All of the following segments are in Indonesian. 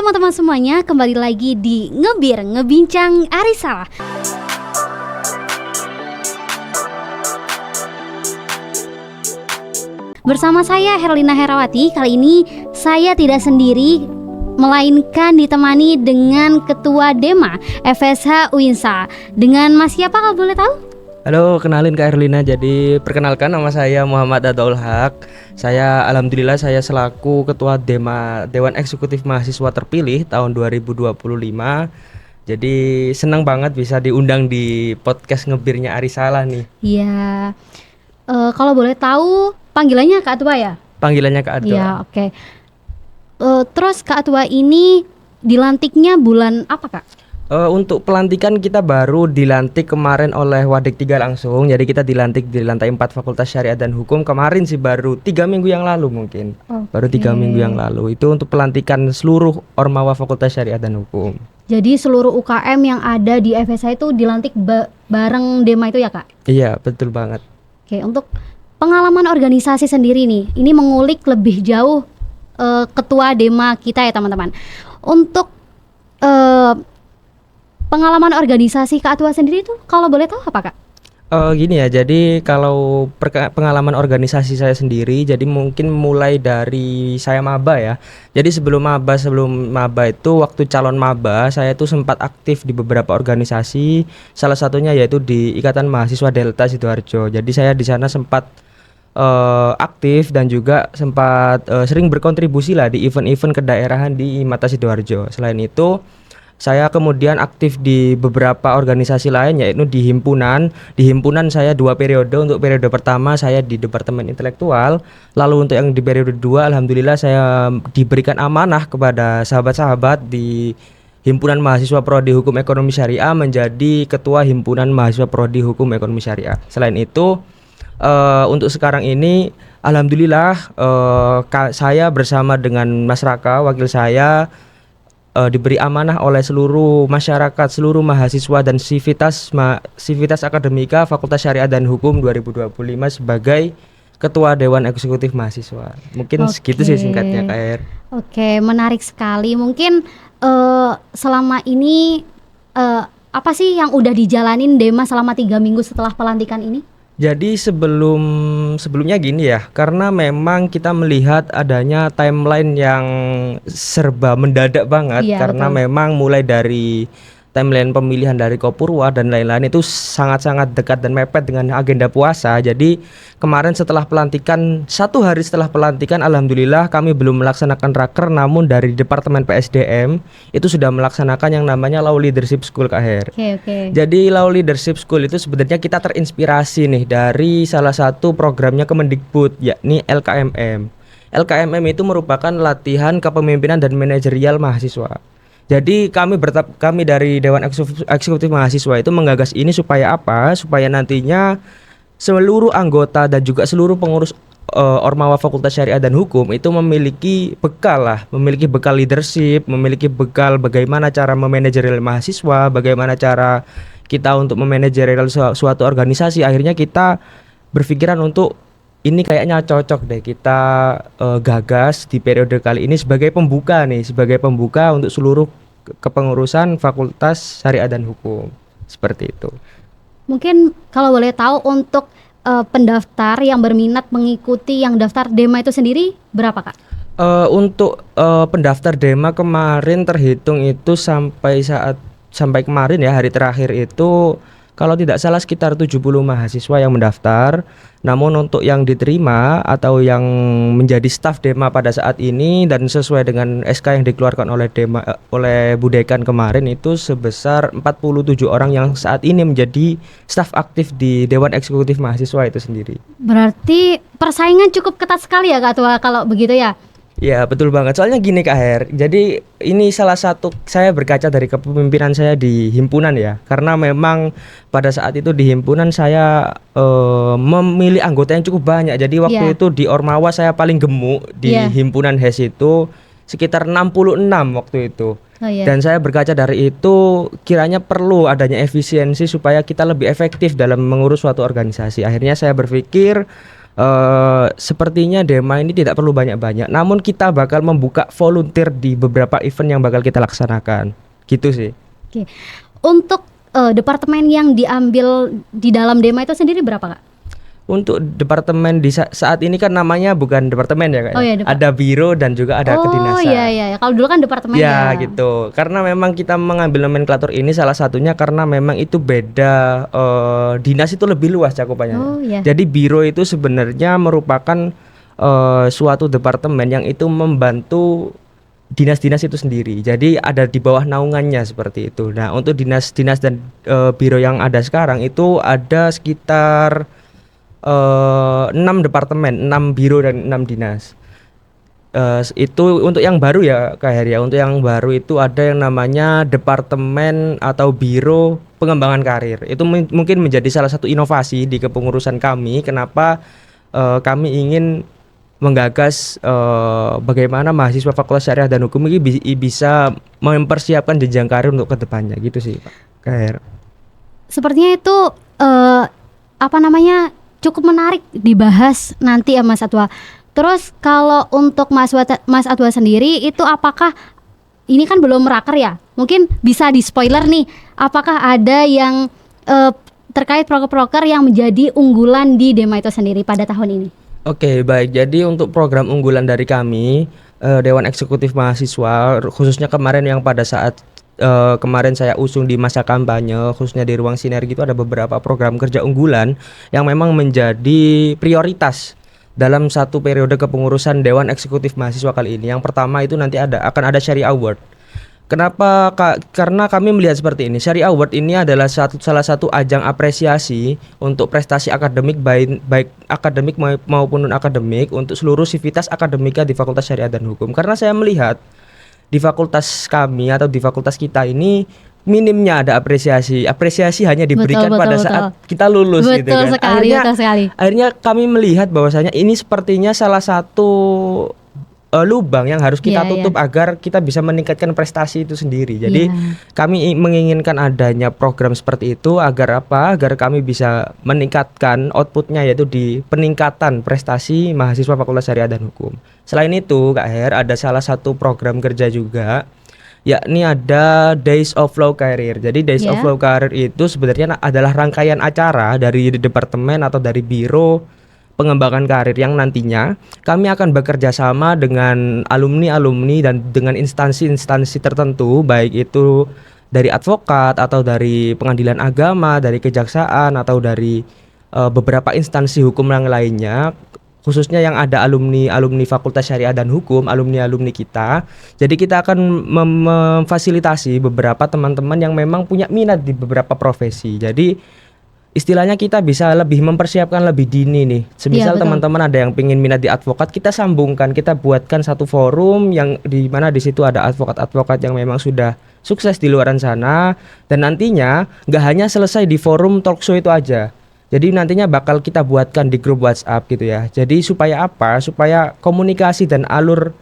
teman-teman semuanya, kembali lagi di Ngebincang Arisala. Bersama saya Herlina Herawati. Kali ini saya tidak sendiri, melainkan ditemani dengan Ketua Dema FSH Uinsa. Dengan Mas siapa kalau boleh tahu? Halo, kenalin Kak Herlina. Jadi perkenalkan, nama saya Muhammad Adaul Haq. Alhamdulillah saya selaku Ketua Dema Dewan Eksekutif Mahasiswa Terpilih tahun 2025. Jadi senang banget bisa diundang di podcast Ngebirnya Arisala nih. Iya. Kalau boleh tahu panggilannya Kak Atua ya? Panggilannya Kak Atua. Iya, oke. Terus Kak Atua ini dilantiknya bulan apa, Kak? Untuk pelantikan kita baru dilantik kemarin oleh Wadik 3 langsung. Jadi kita dilantik di lantai 4 Fakultas Syariah dan Hukum kemarin sih, baru 3 minggu yang lalu mungkin. Baru 3 minggu yang lalu. Itu untuk pelantikan seluruh Ormawa Fakultas Syariah dan Hukum. Jadi seluruh UKM yang ada di FSH itu dilantik bareng Dema itu ya, Kak? Iya, betul banget. Oke, untuk pengalaman organisasi sendiri nih, ini mengulik lebih jauh Ketua Dema kita ya teman-teman. Untuk pengalaman organisasi Kak Atua sendiri itu kalau boleh tahu apa, Kak? Gini ya, jadi kalau pengalaman organisasi saya sendiri, jadi mungkin mulai dari saya maba ya. Jadi sebelum maba itu, waktu calon maba, saya itu sempat aktif di beberapa organisasi. Salah satunya yaitu di Ikatan Mahasiswa Delta Sidoarjo. Jadi saya di sana sempat aktif dan juga sempat sering berkontribusi lah di event-event kedaerahan di Mata Sidoarjo. Selain itu, saya kemudian aktif di beberapa organisasi lain, yaitu di himpunan. Di himpunan saya 2 periode. Untuk periode pertama saya di Departemen Intelektual. Lalu untuk yang di periode 2, alhamdulillah saya diberikan amanah kepada sahabat-sahabat di Himpunan Mahasiswa Prodi Hukum Ekonomi Syariah menjadi Ketua Himpunan Mahasiswa Prodi Hukum Ekonomi Syariah. Selain itu, untuk sekarang ini alhamdulillah saya bersama dengan Mas Raka, wakil saya, diberi amanah oleh seluruh masyarakat, seluruh mahasiswa dan Sivitas Akademika Fakultas Syariah dan Hukum 2025 sebagai Ketua Dewan Eksekutif Mahasiswa. Mungkin segitu sih singkatnya, Kak. Oke, menarik sekali. Mungkin selama ini apa sih yang udah dijalanin Dema selama 3 minggu setelah pelantikan ini? Jadi sebelumnya gini ya, karena memang kita melihat adanya timeline yang serba mendadak banget, karena betul. Memang mulai dari timeline pemilihan dari Kopurwa dan lain-lain itu sangat-sangat dekat dan mepet dengan agenda puasa. Jadi kemarin setelah pelantikan, 1 hari setelah pelantikan, alhamdulillah kami belum melaksanakan raker, namun dari Departemen PSDM itu sudah melaksanakan yang namanya Law Leadership School, Kak Her. Jadi Law Leadership School itu sebenarnya kita terinspirasi nih dari salah satu programnya Kemendikbud, yakni LKMM. LKMM itu merupakan latihan kepemimpinan dan manajerial mahasiswa. Jadi kami dari Dewan Eksekutif Mahasiswa itu menggagas ini supaya apa? Supaya nantinya seluruh anggota dan juga seluruh pengurus Ormawa Fakultas Syariah dan Hukum itu memiliki bekal leadership, memiliki bekal bagaimana cara memanajerial mahasiswa, bagaimana cara kita untuk memanajerial suatu organisasi. Akhirnya kita berpikiran untuk ini kayaknya cocok deh kita gagas di periode kali ini sebagai pembuka untuk seluruh kepengurusan Fakultas Syariah dan Hukum. Seperti itu. Mungkin kalau boleh tahu untuk pendaftar yang berminat mengikuti yang daftar Dema itu sendiri berapa, Kak? Untuk pendaftar Dema kemarin terhitung itu sampai kemarin ya, hari terakhir itu kalau tidak salah sekitar 70 mahasiswa yang mendaftar. Namun untuk yang diterima atau yang menjadi staf Dema pada saat ini dan sesuai dengan SK yang dikeluarkan oleh Bu Dekan kemarin itu sebesar 47 orang yang saat ini menjadi staf aktif di Dewan Eksekutif Mahasiswa itu sendiri. Berarti persaingan cukup ketat sekali ya, Kak Tua, kalau begitu ya? Ya, betul banget. Soalnya gini, Kak Her. Jadi ini salah satu saya berkaca dari kepemimpinan saya di himpunan ya. Karena memang pada saat itu di himpunan saya memilih anggota yang cukup banyak. Jadi waktu itu di Ormawa saya paling gemuk di himpunan HES itu sekitar 66 waktu itu. Dan saya berkaca dari itu kiranya perlu adanya efisiensi supaya kita lebih efektif dalam mengurus suatu organisasi. Akhirnya saya berpikir sepertinya Dema ini tidak perlu banyak-banyak, namun kita bakal membuka volunteer di beberapa event yang bakal kita laksanakan, gitu sih. Oke. Untuk departemen yang diambil di dalam Dema itu sendiri berapa, Kak? Untuk departemen di saat ini kan namanya bukan departemen ya, Kak. Oh, ya, ada biro dan juga ada kedinasan. Oh iya. Kalau dulu kan departemen ya. Gitu. Karena memang kita mengambil nomenklatur ini salah satunya karena memang itu beda, dinas itu lebih luas cakupannya. Oh, iya. Jadi biro itu sebenarnya merupakan suatu departemen yang itu membantu dinas-dinas itu sendiri. Jadi ada di bawah naungannya seperti itu. Nah, untuk dinas-dinas dan biro yang ada sekarang itu ada sekitar 6 departemen, 6 biro dan 6 dinas. Itu untuk yang baru ya, Kak Heri ya. Untuk yang baru itu ada yang namanya departemen atau biro pengembangan karir. Itu mungkin menjadi salah satu inovasi di kepengurusan kami. Kenapa kami ingin menggagas bagaimana mahasiswa Fakultas Syariah dan Hukum ini bisa mempersiapkan jenjang karir untuk kedepannya, gitu sih, Pak Kak Heri. Sepertinya itu cukup menarik dibahas nanti ya Mas Atwa. Terus kalau untuk Mas Atwa sendiri itu apakah ini kan belum meraker ya? Mungkin bisa di spoiler nih. Apakah ada yang terkait proker-proker yang menjadi unggulan di Dema itu sendiri pada tahun ini? Oke, baik. Jadi untuk program unggulan dari kami Dewan Eksekutif Mahasiswa, khususnya kemarin yang pada saat kemarin saya usung di masa kampanye, khususnya di ruang sinergi, itu ada beberapa program kerja unggulan yang memang menjadi prioritas dalam satu periode kepengurusan Dewan Eksekutif Mahasiswa kali ini. Yang pertama itu nanti akan ada Syariah Award. Kenapa? Karena kami melihat seperti ini. Syariah Award ini adalah salah satu ajang apresiasi untuk prestasi akademik baik akademik maupun non akademik untuk seluruh sivitas akademika di Fakultas Syariah dan Hukum. Karena saya melihat di fakultas kami atau di fakultas kita ini minimnya ada apresiasi hanya diberikan pada saat kita lulus, gitu kan. Akhirnya kami melihat bahwasanya ini sepertinya salah satu lubang yang harus kita tutup agar kita bisa meningkatkan prestasi itu sendiri. Jadi kami menginginkan adanya program seperti itu agar apa? Agar kami bisa meningkatkan outputnya, yaitu di peningkatan prestasi mahasiswa Fakultas Syariah dan Hukum. Selain itu, Kak Her, ada salah satu program kerja juga, yakni ada Days of Law Career. Jadi Days of Law Career itu sebenarnya adalah rangkaian acara dari departemen atau dari biro pengembangan karir yang nantinya kami akan bekerja sama dengan alumni-alumni dan dengan instansi-instansi tertentu, baik itu dari advokat atau dari pengadilan agama, dari kejaksaan atau dari beberapa instansi hukum yang lainnya, khususnya yang ada alumni Fakultas Syariah dan Hukum, alumni kita. Jadi kita akan memfasilitasi beberapa teman-teman yang memang punya minat di beberapa profesi. Jadi istilahnya kita bisa lebih mempersiapkan lebih dini nih. Semisal teman-teman ada yang pengen minat di advokat, kita sambungkan, kita buatkan satu forum yang di mana di situ ada advokat-advokat yang memang sudah sukses di luaran sana, dan nantinya nggak hanya selesai di forum talkshow itu aja. Jadi nantinya bakal kita buatkan di grup WhatsApp gitu ya. Jadi supaya apa? Supaya komunikasi dan alur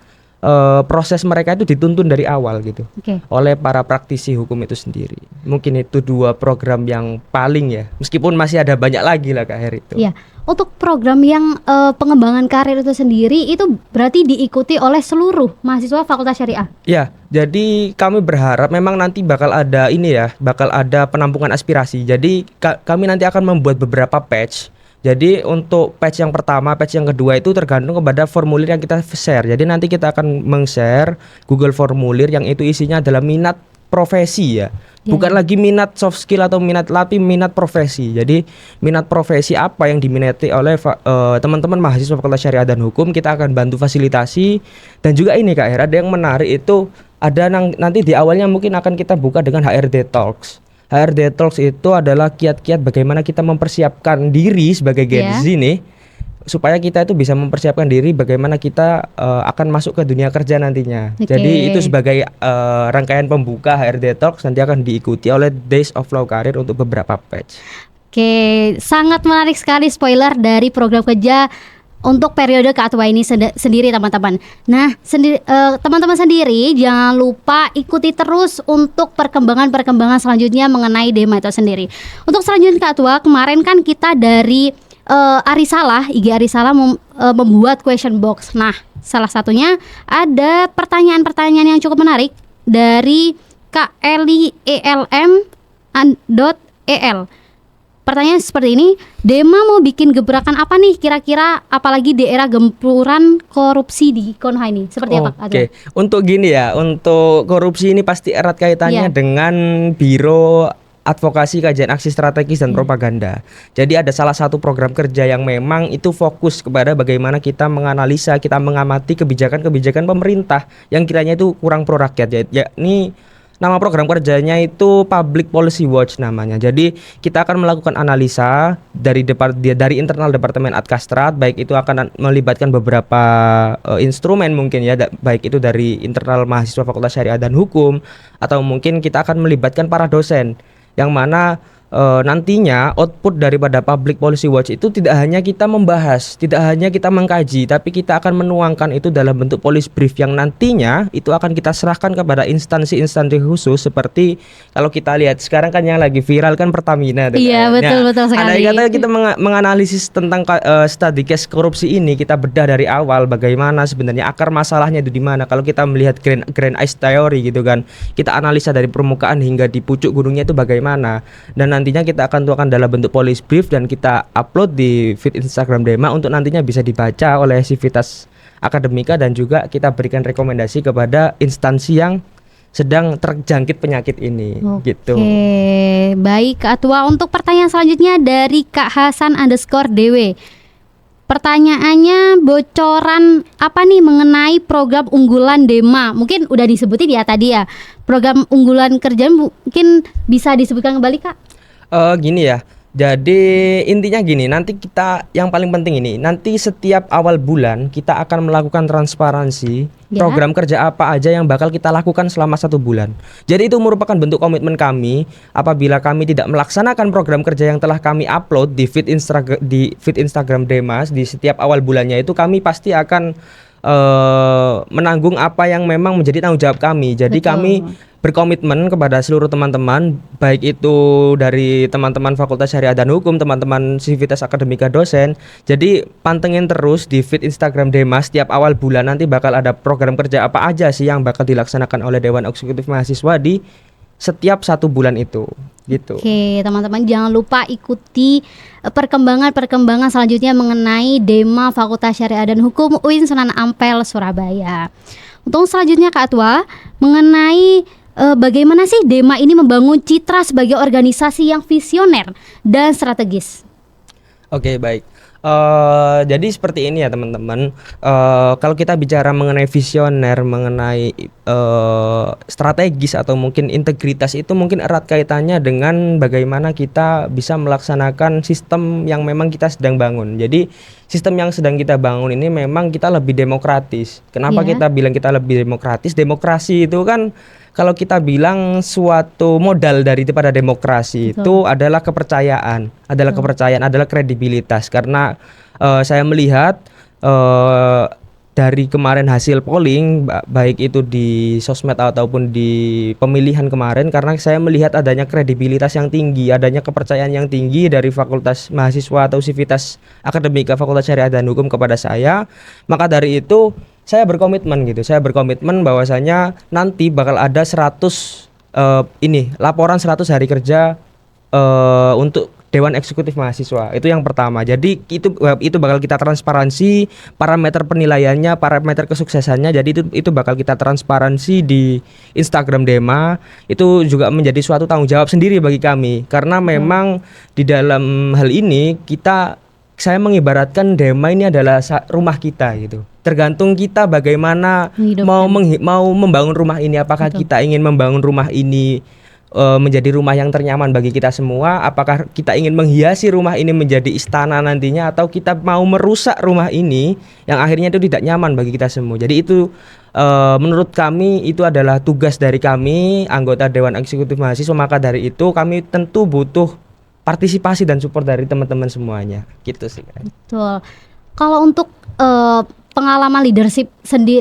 proses mereka itu dituntun dari awal gitu, oleh para praktisi hukum itu sendiri. Mungkin itu 2 program yang paling ya, meskipun masih ada banyak lagi lah Kak Her itu. Iya. Untuk program yang pengembangan karir itu sendiri itu berarti diikuti oleh seluruh mahasiswa Fakultas Syariah. Ya, jadi kami berharap memang nanti bakal ada penampungan aspirasi. Jadi kami nanti akan membuat beberapa patch. Jadi untuk patch yang pertama, patch yang kedua itu tergantung kepada formulir yang kita share. Jadi nanti kita akan meng-share Google formulir yang itu isinya adalah minat profesi ya. Bukan lagi minat soft skill atau minat tapi minat profesi. Jadi minat profesi apa yang diminati oleh teman-teman mahasiswa Fakultas Syariah dan Hukum, kita akan bantu fasilitasi. Dan juga ini Kak Her, ada yang menarik itu ada nanti di awalnya mungkin akan kita buka dengan HRD Talks. HRD Talks itu adalah kiat-kiat bagaimana kita mempersiapkan diri sebagai Gen Z nih, supaya kita itu bisa mempersiapkan diri bagaimana kita akan masuk ke dunia kerja nantinya. Jadi itu sebagai rangkaian pembuka HRD Talks, nanti akan diikuti oleh Days of Law Career untuk beberapa batch. Oke, sangat menarik sekali spoiler dari program kerja untuk periode keatua ini sendiri teman-teman. Nah, teman-teman sendiri jangan lupa ikuti terus untuk perkembangan selanjutnya mengenai Dema itu sendiri. Untuk selanjutnya keatua, kemarin kan kita dari IG Arisalah membuat question box. Nah, salah satunya ada pertanyaan-pertanyaan yang cukup menarik dari Kak Eli ELM.EL. Pertanyaan seperti ini, Dema mau bikin gebrakan apa nih kira-kira, apalagi di era gempuran korupsi di Konoha ini? Seperti apa? Oke, untuk gini ya, untuk korupsi ini pasti erat kaitannya dengan Biro Advokasi Kajian Aksi Strategis dan Propaganda. Jadi ada salah satu program kerja yang memang itu fokus kepada bagaimana kita menganalisa, kita mengamati kebijakan-kebijakan pemerintah yang kiranya itu kurang pro rakyat. Yakni nama program kerjanya itu Public Policy Watch namanya. Jadi kita akan melakukan analisa dari internal Departemen Adkastrat, baik itu akan melibatkan beberapa instrumen mungkin ya, baik itu dari internal mahasiswa Fakultas Syariah dan Hukum, atau mungkin kita akan melibatkan para dosen, yang mana nantinya output daripada Public Policy Watch itu tidak hanya kita membahas, tidak hanya kita mengkaji, tapi kita akan menuangkan itu dalam bentuk policy brief yang nantinya itu akan kita serahkan kepada instansi-instansi khusus. Seperti kalau kita lihat sekarang kan yang lagi viral kan Pertamina. Iya, betul sekali. Andai kata kita menganalisis tentang study case korupsi ini, kita bedah dari awal bagaimana sebenarnya akar masalahnya itu di mana. Kalau kita melihat Grand Ice Theory gitu kan, kita analisa dari permukaan hingga di pucuk gunungnya itu bagaimana, dan nantinya kita akan tuangkan dalam bentuk policy brief dan kita upload di feed Instagram Dema untuk nantinya bisa dibaca oleh Civitas Akademika, dan juga kita berikan rekomendasi kepada instansi yang sedang terjangkit penyakit ini. Gitu. Oke, baik Kak Atua. Untuk pertanyaan selanjutnya dari Kak Hasan_DW. Pertanyaannya, bocoran apa nih mengenai program unggulan Dema? Mungkin udah disebutin ya tadi ya. Program unggulan kerjaan mungkin bisa disebutkan kembali Kak? Gini ya. Jadi intinya gini, nanti kita yang paling penting ini, nanti setiap awal bulan kita akan melakukan transparansi program kerja apa aja yang bakal kita lakukan selama 1 bulan. Jadi itu merupakan bentuk komitmen kami. Apabila kami tidak melaksanakan program kerja yang telah kami upload di feed Instagram Demas di setiap awal bulannya, itu kami pasti akan menanggung apa yang memang menjadi tanggung jawab kami. Jadi kami berkomitmen kepada seluruh teman-teman, baik itu dari teman-teman Fakultas Syariah dan Hukum, teman-teman Civitas Akademika dosen. Jadi pantengin terus di feed Instagram Demas, setiap awal bulan nanti bakal ada program kerja apa aja sih yang bakal dilaksanakan oleh Dewan Eksekutif Mahasiswa di setiap 1 bulan itu. Gitu. Oke, teman-teman jangan lupa ikuti perkembangan selanjutnya mengenai Dema Fakultas Syariah dan Hukum UIN Sunan Ampel Surabaya. Untuk selanjutnya Kak Atua, mengenai bagaimana sih Dema ini membangun citra sebagai organisasi yang visioner dan strategis? Oke, baik. Jadi seperti ini ya teman-teman. Kalau kita bicara mengenai visioner, mengenai strategis atau mungkin integritas, itu mungkin erat kaitannya dengan bagaimana kita bisa melaksanakan sistem yang memang kita sedang bangun. Jadi sistem yang sedang kita bangun ini memang kita lebih demokratis. Kenapa kita bilang kita lebih demokratis? Demokrasi itu kan, kalau kita bilang suatu modal daripada demokrasi itu adalah kepercayaan, adalah kredibilitas. Karena saya melihat dari kemarin hasil polling, baik itu di sosmed ataupun di pemilihan kemarin, karena saya melihat adanya kredibilitas yang tinggi, adanya kepercayaan yang tinggi dari Fakultas Mahasiswa atau Civitas Akademika Fakultas Syariah dan Hukum kepada saya. Maka dari itu saya berkomitmen bahwasanya nanti bakal ada 100 laporan 100 hari kerja untuk Dewan Eksekutif Mahasiswa. Itu yang pertama. Jadi itu bakal kita transparansi parameter penilaiannya, parameter kesuksesannya. Jadi itu bakal kita transparansi di Instagram Dema. Itu juga menjadi suatu tanggung jawab sendiri bagi kami, karena memang di dalam hal ini saya mengibaratkan Dema ini adalah rumah kita gitu. Tergantung kita bagaimana mau membangun rumah ini. Apakah kita ingin membangun rumah ini menjadi rumah yang ternyaman bagi kita semua? Apakah kita ingin menghiasi rumah ini menjadi istana nantinya, atau kita mau merusak rumah ini yang akhirnya itu tidak nyaman bagi kita semua? Jadi itu menurut kami itu adalah tugas dari kami anggota Dewan Eksekutif Mahasiswa. Maka dari itu kami tentu butuh partisipasi dan support dari teman-teman semuanya. Gitu sih. Betul. Kalau untuk pengalaman leadership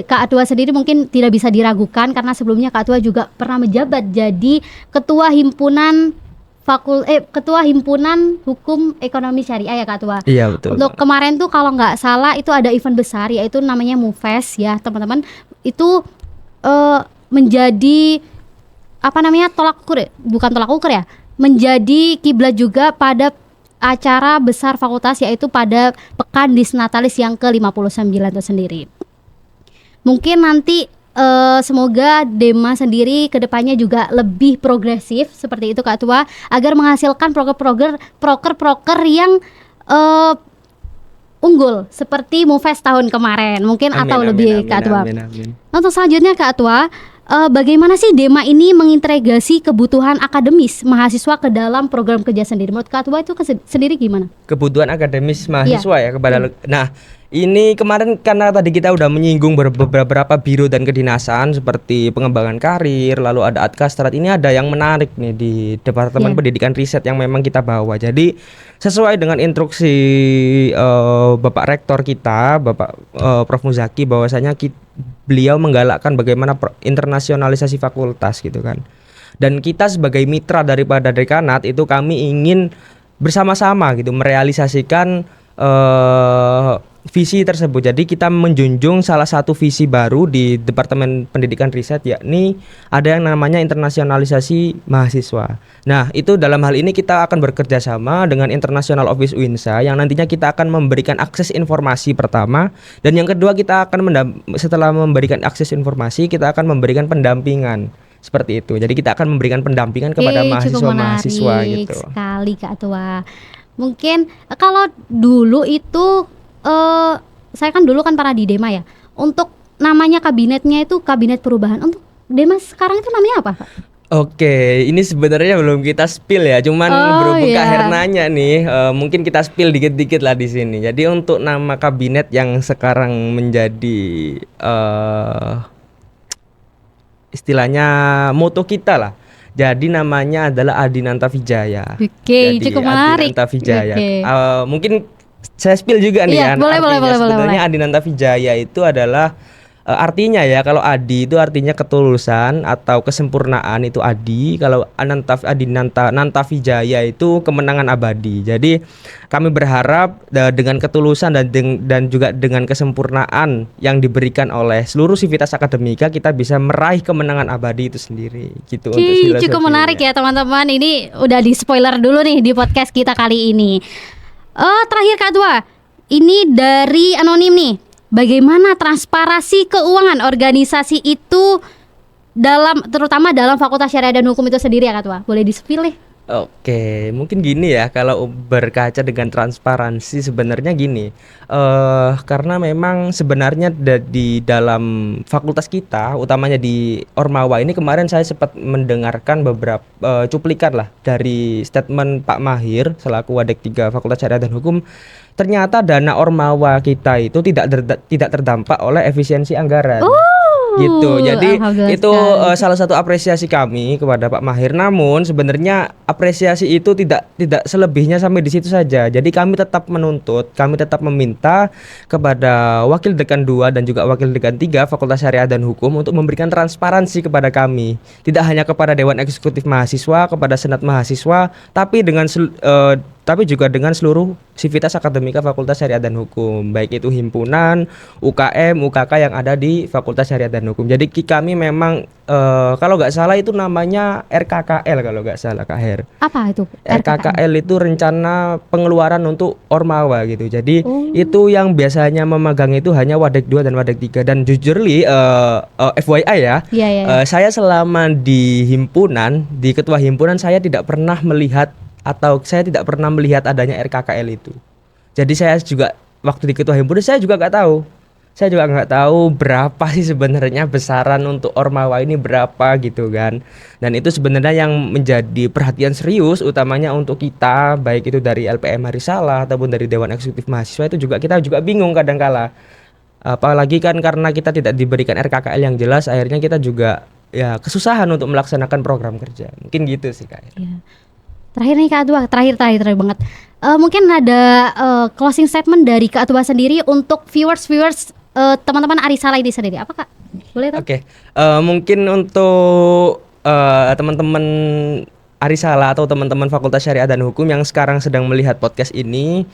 Kak Atua sendiri mungkin tidak bisa diragukan, karena sebelumnya Kak Atua juga pernah menjabat jadi Ketua Himpunan Ketua Himpunan Hukum Ekonomi Syariah ya Kak Tua. Iya betul. Untuk kemarin tuh kalau nggak salah itu ada event besar yaitu namanya MUFES ya teman-teman. Itu menjadi tolak ukur, bukan tolak ukur ya, menjadi kiblat juga pada acara besar fakultas yaitu pada Pekan Disnatalis yang ke-59 itu sendiri. Mungkin nanti semoga Dema sendiri kedepannya juga lebih progresif seperti itu Kak Tua, agar menghasilkan proker yang unggul seperti MUFES tahun kemarin mungkin, amin, atau lebih Kak Tua. Untuk selanjutnya Kak Tua, bagaimana sih Dema ini mengintegrasi kebutuhan akademis mahasiswa ke dalam program kerja sendiri? Menurut Kak Tua itu sendiri gimana? Kebutuhan akademis mahasiswa ya kepada nah ini kemarin karena tadi kita udah menyinggung beberapa biro dan kedinasan seperti pengembangan karir, lalu ada Adkastrat. Ini ada yang menarik nih di Departemen Pendidikan Riset yang memang kita bawa. Jadi sesuai dengan instruksi Bapak Rektor kita, Bapak Prof Muzaki, bahwasanya beliau menggalakkan bagaimana internasionalisasi fakultas gitu kan. Dan kita sebagai mitra daripada dekanat itu kami ingin bersama-sama gitu merealisasikan visi tersebut. Jadi kita menjunjung salah satu visi baru di Departemen Pendidikan Riset, yakni ada yang namanya internasionalisasi mahasiswa. Nah itu dalam hal ini kita akan bekerja sama dengan International Office UINSA yang nantinya kita akan memberikan akses informasi pertama, dan yang kedua kita akan setelah memberikan akses informasi kita akan memberikan pendampingan. Seperti itu. Jadi kita akan memberikan pendampingan kepada mahasiswa-mahasiswa gitu. Sekali Kak Tua. Mungkin kalau dulu itu saya kan dulu kan pernah di Dema ya. Untuk namanya kabinetnya itu kabinet perubahan. Untuk Dema sekarang itu namanya apa, Pak? Oke, ini sebenarnya belum kita spill ya. Cuman berhubung Kak Her nanya nih, mungkin kita spill dikit-dikit lah di sini. Jadi untuk nama kabinet yang sekarang menjadi istilahnya moto kita lah. Jadi namanya adalah Adinanta Vijaya. Oke, cukup menarik. Adinanta Vijaya. Mungkin saya spill juga nih ya. Boleh. Sebenarnya Adinanta Vijaya itu adalah artinya ya, kalau Adi itu artinya ketulusan atau kesempurnaan, itu Adi. Kalau Nanta Vijaya itu kemenangan abadi. Jadi kami berharap dengan ketulusan dan juga dengan kesempurnaan yang diberikan oleh seluruh sivitas akademika, kita bisa meraih kemenangan abadi itu sendiri. Gitu. Untuk cukup menarik ya teman-teman. Ini udah di spoiler dulu nih di podcast kita kali ini. Terakhir Kak Tua, ini dari anonim nih. Bagaimana transparansi keuangan organisasi itu terutama dalam Fakultas Syariah dan Hukum itu sendiri ya Kak Tua? Boleh di-spill nih? Oke, mungkin gini ya, kalau berkaca dengan transparansi sebenarnya gini, karena memang sebenarnya di dalam fakultas kita, utamanya di Ormawa ini, kemarin saya sempat mendengarkan beberapa cuplikan lah dari statement Pak Mahir selaku Wadek 3 Fakultas Syariah dan Hukum. Ternyata dana Ormawa kita itu tidak terdampak oleh efisiensi anggaran. Gitu. Jadi itu salah satu apresiasi kami kepada Pak Mahir. Namun sebenarnya apresiasi itu tidak selebihnya sampai di situ saja. Jadi kami tetap menuntut, kami tetap meminta kepada Wakil Dekan 2 dan juga Wakil Dekan 3 Fakultas Syariah dan Hukum untuk memberikan transparansi kepada kami. Tidak hanya kepada Dewan Eksekutif Mahasiswa, kepada Senat Mahasiswa, tapi juga dengan seluruh sivitas akademika Fakultas Syariah dan Hukum, baik itu himpunan, UKM, UKK yang ada di Fakultas Syariah dan Hukum. Jadi kami memang kalau nggak salah itu namanya RKKL kalau nggak salah Kak Her. Apa itu? RKKL itu rencana pengeluaran untuk Ormawa gitu. Jadi itu yang biasanya memegang itu hanya Wadek 2 dan Wadek 3. Dan jujurly FYI ya, saya selama di himpunan, di ketua himpunan, saya tidak pernah melihat adanya RKKL itu. Jadi saya juga waktu di ketua himpunan saya juga nggak tahu berapa sih sebenarnya besaran untuk Ormawa ini berapa gitu kan. Dan itu sebenarnya yang menjadi perhatian serius utamanya untuk kita, baik itu dari LPM Risalah ataupun dari Dewan Eksekutif Mahasiswa, itu juga kita juga bingung kadang-kala. Apalagi kan karena kita tidak diberikan RKKL yang jelas, akhirnya kita juga ya kesusahan untuk melaksanakan program kerja. Mungkin gitu sih Kak. Ya. Terakhir nih Kak Atua, terakhir banget. Mungkin ada closing statement dari Kak Atua sendiri untuk viewers teman-teman Arisalah ini sendiri. Apa Kak? Boleh tahu? Oke. Mungkin untuk teman-teman Arisala atau teman-teman Fakultas Syariah dan Hukum yang sekarang sedang melihat podcast ini,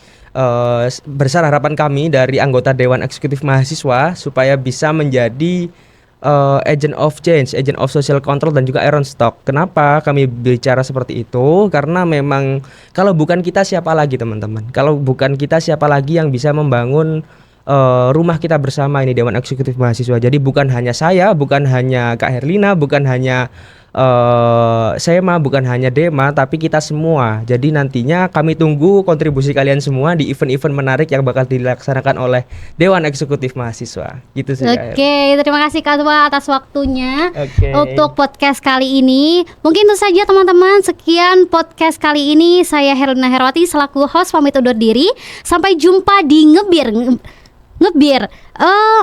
besar harapan kami dari anggota Dewan Eksekutif Mahasiswa supaya bisa menjadi agent of change, agent of social control dan juga iron stock. Kenapa kami bicara seperti itu? Karena memang kalau bukan kita siapa lagi teman-teman? Kalau bukan kita siapa lagi yang bisa membangun rumah kita bersama ini, Dewan Eksekutif Mahasiswa. Jadi bukan hanya saya, bukan hanya Kak Herlina, bukan hanya Sema, bukan hanya Dema, tapi kita semua. Jadi nantinya kami tunggu kontribusi kalian semua di event-event menarik yang bakal dilaksanakan oleh Dewan Eksekutif Mahasiswa. Gitu sih. Oke, terima kasih Kak Tua atas waktunya untuk podcast kali ini. Mungkin itu saja teman-teman, sekian podcast kali ini. Saya Herlina Herawati selaku host pamit undur diri. Sampai jumpa di ngebir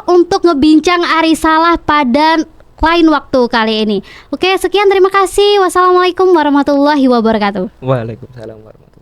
untuk ngebincang Arisala pada lain waktu kali ini. Oke, sekian, terima kasih. Wassalamualaikum warahmatullahi wabarakatuh. Waalaikumsalam warahmatullahi wabarakatuh.